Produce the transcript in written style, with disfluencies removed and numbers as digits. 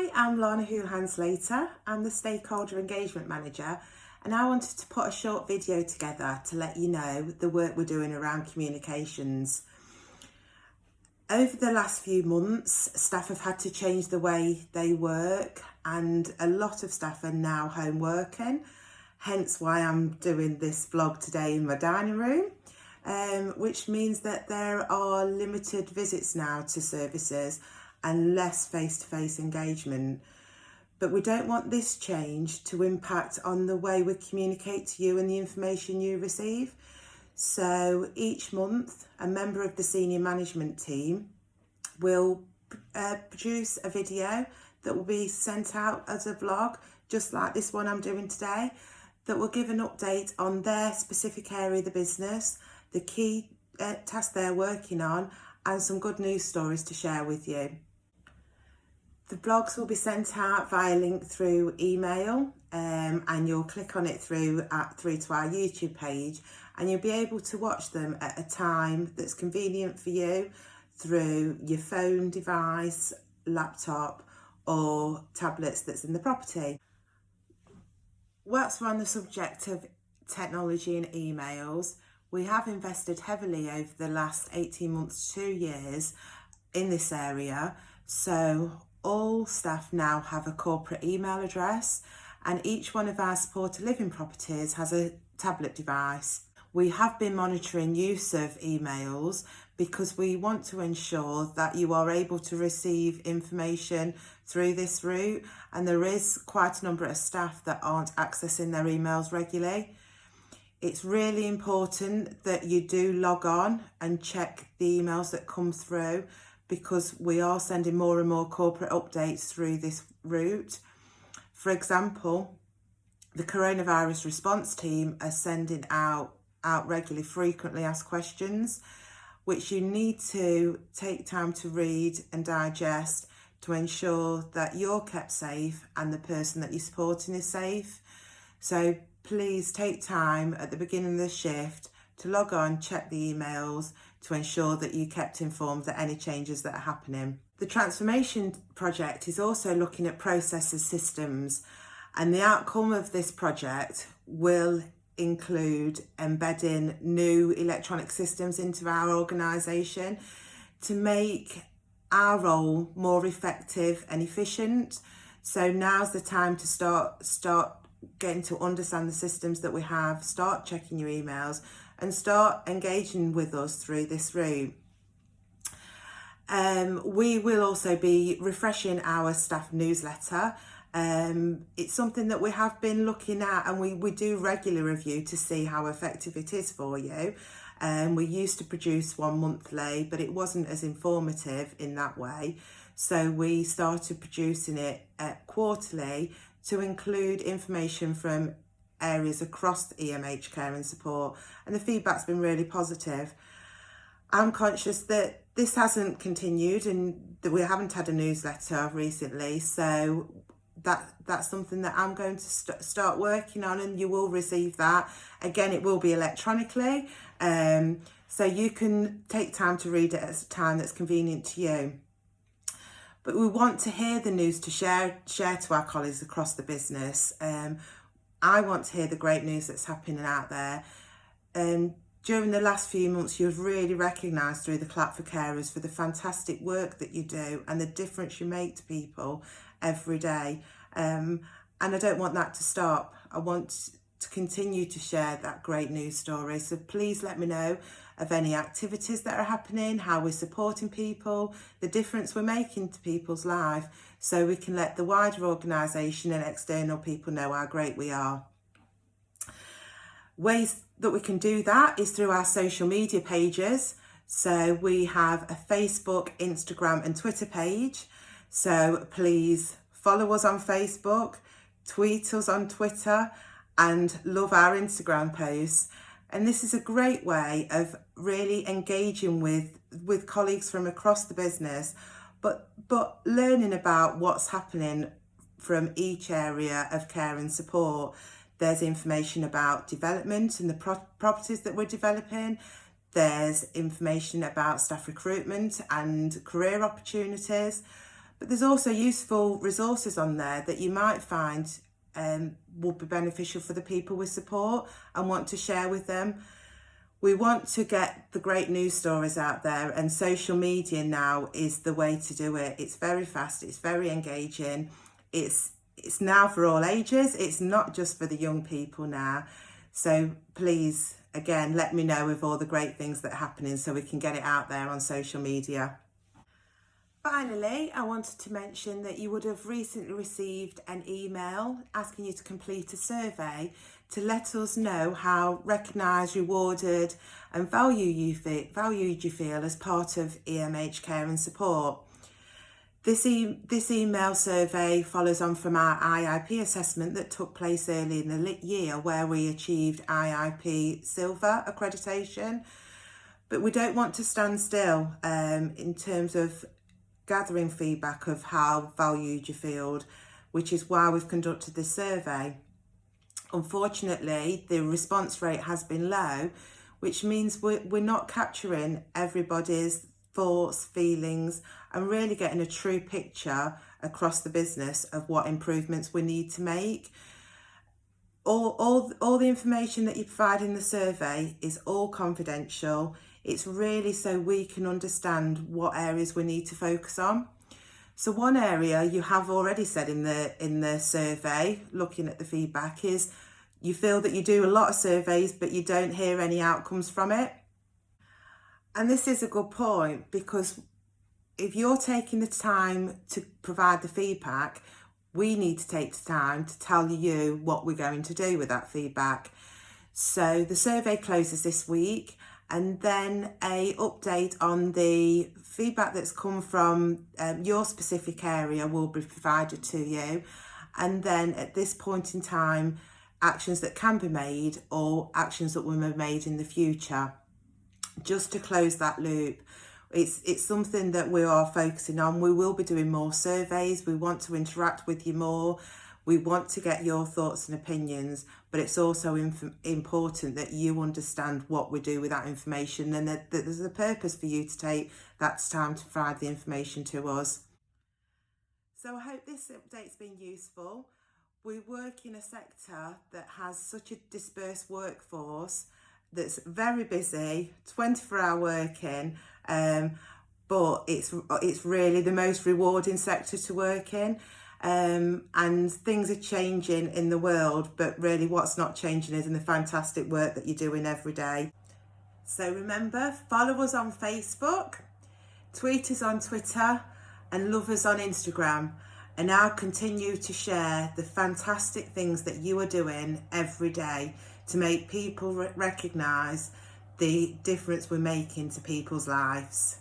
Hi, I'm Lana Houlihan-Slater. I'm the Stakeholder Engagement Manager, and I wanted to put a short video together to let you know the work we're doing around communications. Over the last few months, staff have had to change the way they work, and a lot of staff are now home working, hence why I'm doing this vlog today in my dining room, which means that there are limited visits now to services and less face-to-face engagement. But we don't want this change to impact on the way we communicate to you and the information you receive. So each month, a member of the senior management team will produce a video that will be sent out as a vlog, just like this one I'm doing today, that will give an update on their specific area of the business, the key tasks they're working on, and some good news stories to share with you. The blogs will be sent out via link through email, and you'll click on it through to our YouTube page, and you'll be able to watch them at a time that's convenient for you through your phone device, laptop or tablets that's in the property. Whilst we're on the subject of technology and emails, we have invested heavily over the last 18 months to 2 years in this area. So all staff now have a corporate email address, and each one of our supported living properties has a tablet device. We have been monitoring use of emails because we want to ensure that you are able to receive information through this route, and there is quite a number of staff that aren't accessing their emails regularly. It's really important that you do log on and check the emails that come through, because we are sending more and more corporate updates through this route. For example, the coronavirus response team are sending out regularly frequently asked questions, which you need to take time to read and digest to ensure that you're kept safe and the person that you're supporting is safe. So please take time at the beginning of the shift to log on, check the emails to ensure that you kept informed of any changes that are happening. The transformation project is also looking at processes, systems, and the outcome of this project will include embedding new electronic systems into our organisation to make our role more effective and efficient. So now's the time to start getting to understand the systems that we have, start checking your emails and start engaging with us through this route. We will also be refreshing our staff newsletter. It's something that we have been looking at, and we do regular review to see how effective it is for you. We used to produce one monthly, but it wasn't as informative in that way. So we started producing it quarterly to include information from areas across the EMH care and support, and the feedback's been really positive. I'm conscious that this hasn't continued and that we haven't had a newsletter recently, so that's something that I'm going to start working on, and you will receive that. Again, it will be electronically, so you can take time to read it at a time that's convenient to you. But we want to hear the news to share to our colleagues across the business. I want to hear the great news that's happening out there. During the last few months, you've really recognised through the Clap for Carers for the fantastic work that you do and the difference you make to people every day. And I don't want that to stop. I want to continue to share that great news story. So please let me know of any activities that are happening, how we're supporting people, the difference we're making to people's life, so we can let the wider organisation and external people know how great we are. Ways that we can do that is through our social media pages. So we have a Facebook, Instagram and Twitter page. So please follow us on Facebook, tweet us on Twitter, and love our Instagram posts. And this is a great way of really engaging with colleagues from across the business, but learning about what's happening from each area of care and support. There's information about development and the properties that we're developing. There's information about staff recruitment and career opportunities. But there's also useful resources on there that you might find will be beneficial for the people we support and want to share with them. We want to get the great news stories out there, and social media now is the way to do it. It's very fast, it's very engaging, it's now for all ages, it's not just for the young people now. So please, again, let me know of all the great things that are happening so we can get it out there on social media. Finally, I wanted to mention that you would have recently received an email asking you to complete a survey to let us know how recognised, rewarded and valued you feel as part of EMH Care and Support. This email survey follows on from our IIP assessment that took place early in the year, where we achieved IIP Silver accreditation. But we don't want to stand still in terms of gathering feedback of how valued you feel, which is why we've conducted this survey. Unfortunately, the response rate has been low, which means we're not capturing everybody's thoughts, feelings, and really getting a true picture across the business of what improvements we need to make. All the information that you provide in the survey is all confidential. It's really so we can understand what areas we need to focus on. So one area you have already said in the survey, looking at the feedback, is you feel that you do a lot of surveys but you don't hear any outcomes from it. And this is a good point, because if you're taking the time to provide the feedback, we need to take the time to tell you what we're going to do with that feedback. So the survey closes this week, and then a update on the feedback that's come from your specific area will be provided to you. And then at this point in time, actions that can be made or actions that will be made in the future, just to close that loop. It's something that we are focusing on. We will be doing more surveys. We want to interact with you more. We want to get your thoughts and opinions, but it's also important that you understand what we do with that information, and that there's a purpose for you to take that time to provide the information to us. So I hope this update's been useful. We work in a sector that has such a dispersed workforce that's very busy, 24-hour working, but it's really the most rewarding sector to work in. And things are changing in the world, but really what's not changing is in the fantastic work that you're doing every day. So remember, follow us on Facebook, tweet us on Twitter, and love us on Instagram. And I'll continue to share the fantastic things that you are doing every day to make people recognise the difference we're making to people's lives.